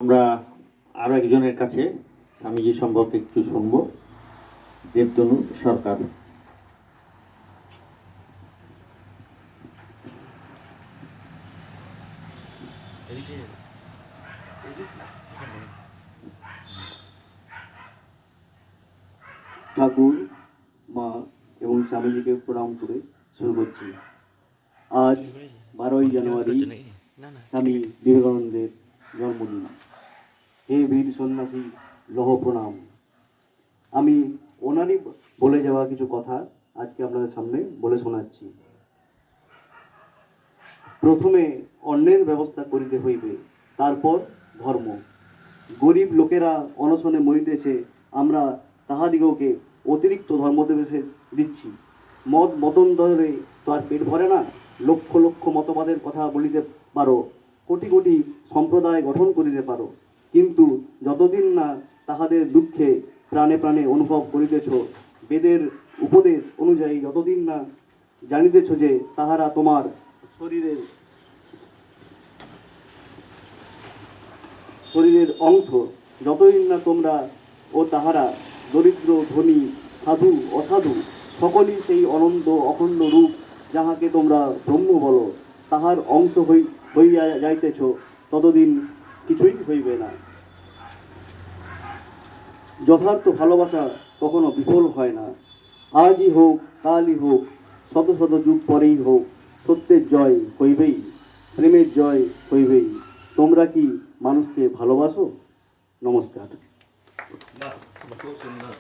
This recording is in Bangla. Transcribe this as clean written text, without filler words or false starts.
আমরা আরো একজনের কাছে স্বামীজি সম্পর্কে একটু শুনব। দেবতনু সরকার। ঠাকুর, মা এবং স্বামীজিকে প্রণাম করে শুরু করছি। আজ 12ই জানুয়ারি স্বামী বিবেকানন্দের জন্মদিন। হে বীর সন্ন্যাসী, লহ প্রণাম। আমি ওনারই বলে যাওয়া কিছু কথা আজকে আপনাদের সামনে বলে শোনাচ্ছি। প্রথমে অন্নের ব্যবস্থা করিতে হইবে, তারপর ধর্ম। গরিব লোকেরা অনশনে মরিতেছে, আমরা তাহাদিগকে অতিরিক্ত ধর্মোপদেশ দিচ্ছি। মত মতন্দরে তো আর পেট ভরে না। লক্ষ লক্ষ মতবাদের কথা বলিতে পারো, কোটি কোটি সম্প্রদায় গঠন করিতে পারো, কিন্তু যতদিন না তাহাদের দুঃখে প্রাণে প্রাণে অনুভব করিতেছ, বেদের উপদেশ অনুযায়ী যতদিন না জানিতেছ যে তাহারা তোমার শরীরের অংশ, যতদিন না তোমরা ও তাহারা দরিদ্র ধনী সাধু অসাধু সকলই সেই অনন্ত অখণ্ড রূপ যাহাকে তোমরা ব্রহ্ম বলো, তাহার অংশ হইয়া যাইতেছ, ততদিন কিছুই হইবে না। যথার্থ ভালোবাসা কখনো বিফল হয় না। আজই হোক, কালই হোক, শত শত যুগ পরেই হোক, সত্যের জয় হইবেই, প্রেমের জয় হইবেই। তোমরা কি মানুষকে ভালোবাসো? নমস্কার। বাহ, খুব সুন্দর।